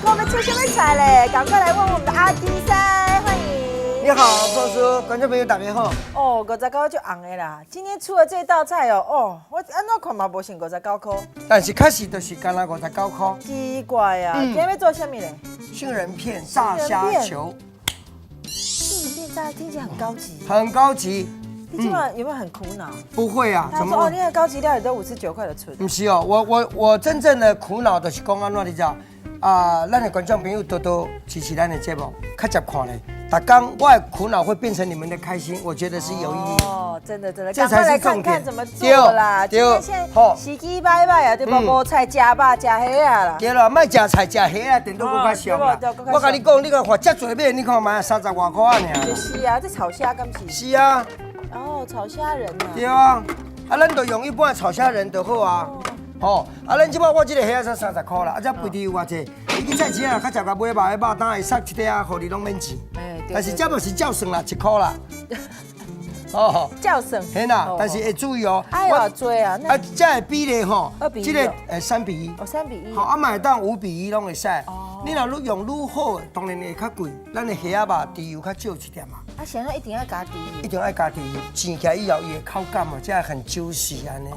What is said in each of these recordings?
我们出什么菜嘞？赶快来问我们的阿基噻，欢迎。你好，宋叔，观众朋友大家好。哦，59就红的啦。今天出的这道菜哦，我安怎看嘛无成59块。但是确实就是干那59块。奇怪呀，今天要做什么嘞？杏仁片炸虾球。杏仁片炸听起来很高级。很高级。你今晚有没有很苦恼？不会啊，他说哦，那个高级料理都59块的存。不是哦，我真正的苦恼就是讲安怎你知道？咱的观众朋友多多支持咱的节目，较接看嘞。大刚我的苦恼会变成你们的开心，我觉得是有意义。哦，真的，这赶快来看看怎么做啦。今天现在时机摆摆啊，对不？无菜加肉加虾啊啦。对了，卖食菜食虾啊，电都更较俗啦。我跟你讲，你看花遮多买，你看嘛30外块啊尔。就是啊，这炒虾敢是？是啊。哦，炒虾仁啊。对啊，咱就用一般的炒虾仁就好啊。吼，咱即摆我这个虾才30块啦，这肥猪有偌济，你去菜市啊，较食甲买肉的肉单会塞一块啊，互你拢免钱。但是这嘛是照算啦，1块啦。哦，照算。嘿啦，但是要注意哦。哎呦，多啊！这个比例吼，这个3比1。哦，3比1。好，买当5比1拢会使。你若用愈好，当然会较贵。咱的虾肉猪油较少一点嘛。现在一定要加猪油。一定要加猪油，煎起来以后伊的口感嘛，这很 juicy 安尼。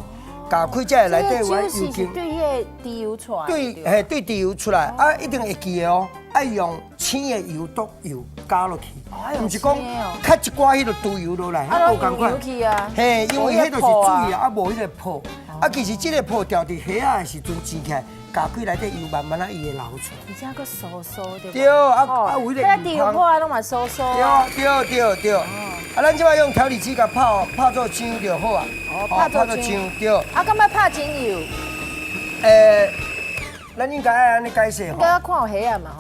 咬开这内底有油筋，对迄猪油出来。对，对猪油出来啊，一定会记的哦。爱用青的油、毒油加落去，唔是讲较一寡迄个猪油落来，啊，无共款。嘿，因为迄就是水啊，啊无迄个泡。啊，其实这个泡掉伫虾的时阵煎起来，咬开内底油慢慢伊会流出来。而且个酥酥的。对，啊有迄个。猪油泡啊，拢嘛酥酥。对。啊，咱即摆用调理机甲泡做酱就好啊。哦，泡做酱对。啊，干嘛泡精油？咱应该爱安尼解释吼。应该要看有虾啊嘛。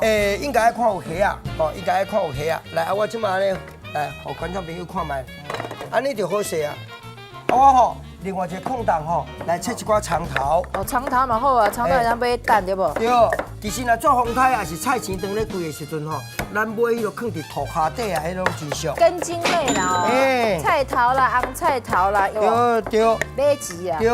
应该爱看有虾啊，哦，应该爱看有虾啊。来，我即摆呢，来，互观众朋友看卖，安尼就好势啊。我吼，另外一个空档吼，来切一寡长头。哦，长头嘛好啊，长头会当买蛋对不？对，其实若做风台也是菜钱当咧贵的时阵吼，咱买迄个放伫涂骹底啊，迄种真俗。根茎类啦，菜头啦，红菜头啦，对。马吉啊。对。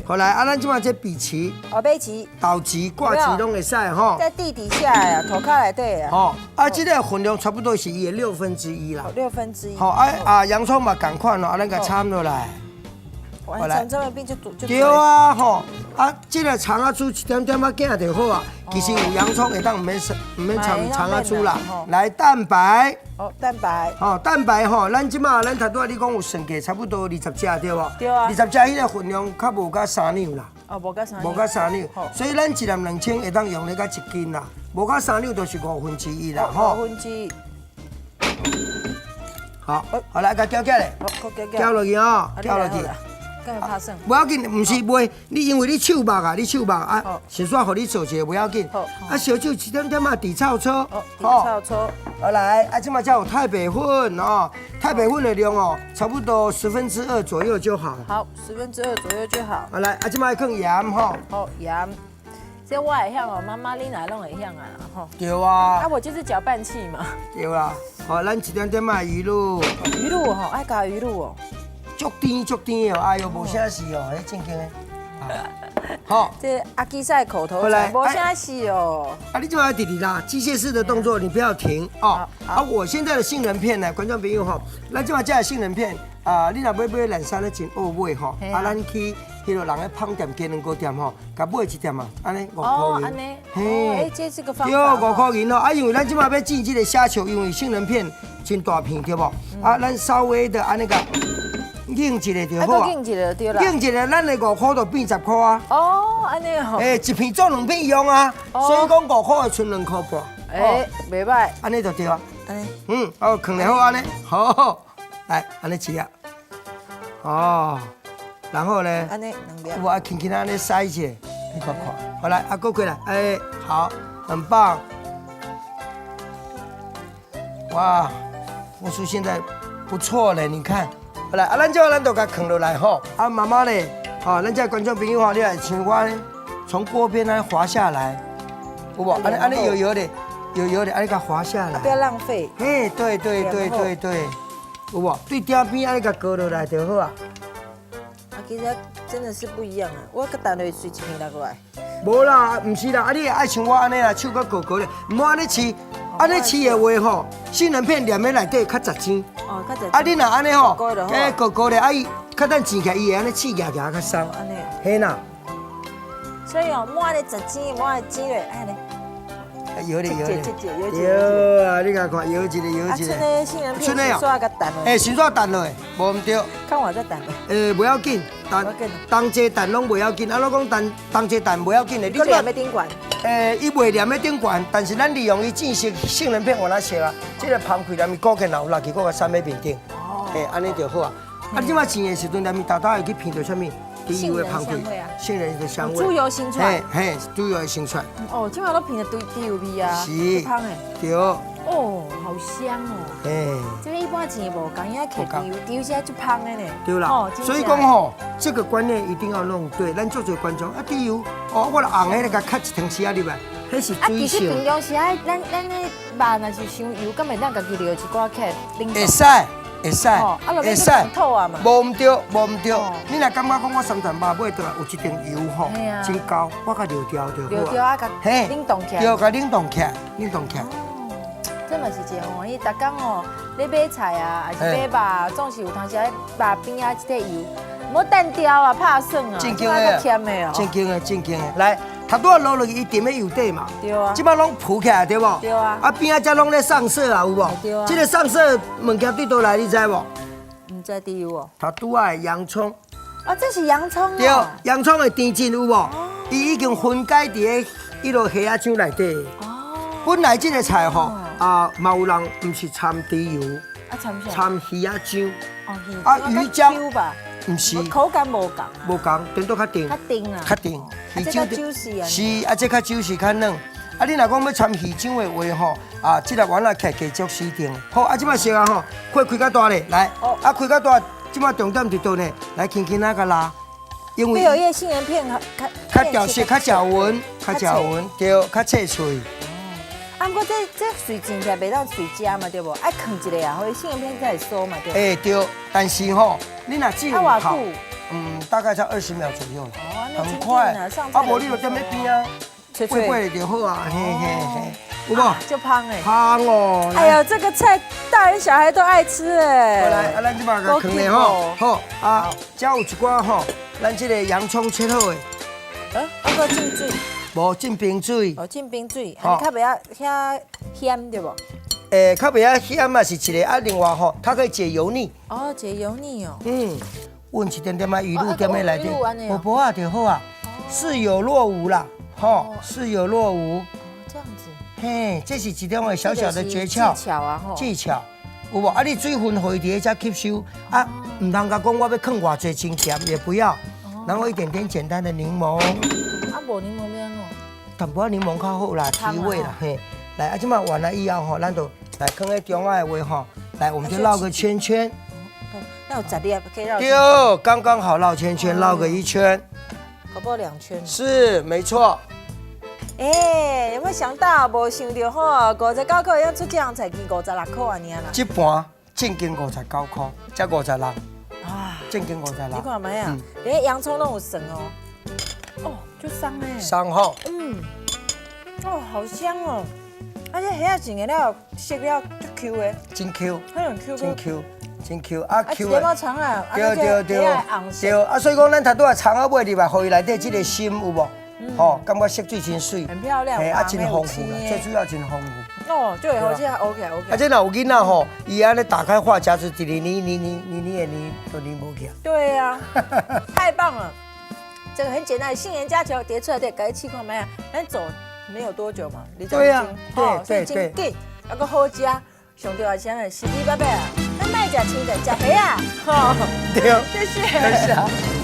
好来，咱即摆这荸荠。哦，马吉。豆荠、挂荠拢会使吼。在地底下呀，涂骹内底啊。吼，这个分量差不多是伊的1/6啦。1/6。好，洋葱嘛共款咯，咱甲掺落来。完成这么病就对啊，吼，这个肠仔煮一点点仔镜就好啊。其实有洋葱会当唔免掺肠仔煮啦。来蛋白。哦，蛋白。蛋白吼，咱即马咱头拄仔你讲有算计，差不多20只对无？对啊。20只迄个分量较无甲3两啦。哦，无甲3两。无甲3两，所以咱1粒2000会当用咧甲1斤啦。无甲3两就是1/5啦，吼。1/5。好，好来，甲搅起来。搅落去哦，搅落去。不要紧，唔是袂，你因为你手肉啊，先煞互你做一个不要紧。烧酒一点点啊，地草搓。地草搓。好来，即马才有太白粉哦，太白粉的量哦，差不多2/10左右就好。好，2/10左右就好。好来，即马放盐吼。好，盐。这我会晓哦，妈妈你哪拢会晓啊？吼。对啊。我就是搅拌器嘛。对啦，好，咱一点点嘛鱼露。鱼露吼，爱加鱼露哦。足甜哦，哎呦，无啥事哦，迄正经的。好，这阿基赛口头禅，无啥事哦。你就要弟弟啦，机械式的动作你不要停哦。我现在的杏仁片呢，观众朋友吼，咱即马这杏仁片你若买2、3咧真好买吼，咱去迄个人的胖店、鸡卵糕店吼，甲买一点啊，安尼5块银。安尼。嘿，这是个方法。对，5块银哦。因为咱即马要煎这个虾球，因为杏仁片真大片对不？咱稍微的安尼个。硬一个就好啊！硬一个对啦。硬一个，咱的5块就变10块啊！哦，安尼哦。一片做2片用啊，所以讲5块会剩2块半。袂歹。安尼就对啊。放来好安尼，好，来安尼切啊。然后呢？安尼2粒。我轻轻安尼塞一下，你看看。好来，过过来，好，很棒。哇，我说现在不错了，你看。好来，咱就甲放落来吼。妈妈呢？咱这观众朋友吼，你来像我呢，从锅边呢滑下来，有无？安尼油油的，安尼甲滑下来。不要浪费。嘿，对，有无？对顶边安尼甲搁落来就好啊。其实真的是不一样啊！我个单位随一片拿过来。无啦，唔是啦，啊你也爱像我安尼啦，手搁高高咧，唔好安尼饲，安尼饲的话吼，杏仁片连在内底较值钱。哦，较值。啊你若安尼吼，高高高咧，啊伊较等煎起来，伊会安尼刺夹夹较松。安尼。嘿啦。所以哦，莫安尼值钱，莫安尼煎咧，安尼。摇咧摇咧，摇啊！你甲看，摇一个摇一个。剩的杏仁片，先刷个蛋哎，先刷蛋落，无唔对。看我再蛋。不要紧，当这蛋拢袂要紧。啊，我讲当这蛋袂要紧的，你连在顶管。伊袂连在顶管，但是咱利用伊正式杏仁片往哪切啊？这个芳开连伊固起老落去，搁个散在面顶。哦。安尼就好啊。啊，即马煎的时阵，连伊大大会去闻到啥物？猪油的香味，杏仁的香味，猪油新出来，嘿，猪油的新出来。哦，今晚都品的猪油味啊，是，香诶，对。哦，好香哦。哎，这边一般钱无讲，要摕猪油，猪油现在就香的呢。对啦，所以讲吼，这个观念一定要弄对。咱做做观众啊，猪油，哦，我来红迄个甲卡一汤匙啊入来，迄是水性。其实平常时啊，咱的肉若是伤油，敢会咱家己留一寡起来冷冻。会使。会使，会使，无唔对，无唔对。你若感觉讲我三层肉买倒来有一定油吼，真高，我甲留掉就好。留掉啊，甲冷冻起来。对，甲冷冻起来，冷冻起来。这嘛是一个吼，伊逐工哦，你买菜啊，还是买肉，总是有当时咧肉边啊一块油，唔好单调啊，怕酸啊，正经的，正经的，正经的，来。头拄啊落落去，伊沉喺油底嘛，对啊，即摆拢浮起来对无？对啊，啊边仔才拢咧上色啊，有无？对啊，这个上色物件对倒来，你知无？唔知滴有哦。头拄啊洋葱，啊这是洋葱哦。对，洋葱的甜劲有无？伊已经分解伫迄落虾仔酱内底。哦。本来这个菜吼啊，嘛有人唔是掺猪油，啊掺啥？掺鱼仔酱。哦，啊鱼浆吧。唔是，口感无共，无共，甜度较甜，较甜啊，较甜。鱼浆酒是啊，是啊，这较酒是较嫩。啊，你若讲要掺鱼浆的话吼，啊，这个丸仔起加足水甜。好，啊，即摆烧啊吼，火开较大咧，来，啊，开较大，即摆重点伫倒呢，来轻轻那个拉，因为有杏仁片较调色，较嚼纹，对，较脆脆。啊，不过这水煎起来袂当水加嘛，对不？爱放一个啊，所以杏仁片才会酥嘛，对。哎对，但是吼，你若煎好，大概才20秒左右，很快。啊，无你就踮咧边啊，过就好啊，嘿嘿嘿，有无？就香哎。香哦。哎呀，这个菜大人小孩都爱吃哎。来，啊，咱即马甲放咧吼，好啊，遮有一寡吼，咱这个洋葱切好的。啊个浸水。无浸冰水，哦，浸冰水，啊，较袂遐咸对不？较袂遐咸嘛是一个啊，另外吼，它可以解油腻。哦，解油腻哦。混一点点啊鱼露踮在内底，薄啊就好啊，似有若无啦，吼，似有若无。这样子。嘿，这是一种的小小的诀窍。技巧啊，吼。技巧，有无？啊，你水分回伫才吸收，啊，唔通甲讲我要放偌济真咸，也不要，然后一点点简单的柠檬。啊，无柠檬要安怎？淡薄仔柠檬较好啦，提味啦，嘿。来，啊，即马完了以后吼，咱就来放在中央的位吼，来，我们就绕个圈圈。那有10粒可以绕。对，刚刚好绕圈圈，绕个1圈。搞不好2圈。是，没错。哎，有没有想到？无想到吼，59块要出这样才经56块安尼啦。一盘正经59块，才56。啊，正经56。你看没啊？连洋葱都有省哦。哦，就香哎。香吼。哦，好香哦！而且遐整个了色了足 Q 的。真 Q。很 Q。真 Q。真 Q 啊 Q 的。长啊。对。啊，所以讲咱头拄啊葱啊买入来，互伊内底这个心有无？吼，感觉色水真水。很漂亮。啊，真丰富啦，最主要真丰富。哦，对，而且 OK。啊，这若有囡仔吼，伊安尼打开话匣子，你都拎不起。对呀，太棒了！这个很简单，杏仁加球叠出来的，改气看没啊？咱走没有多久嘛，对呀，对，真紧，那个好食，上重要是啥？洗洗白白啊，咱卖食青菜，食肥啊，好，对，谢谢。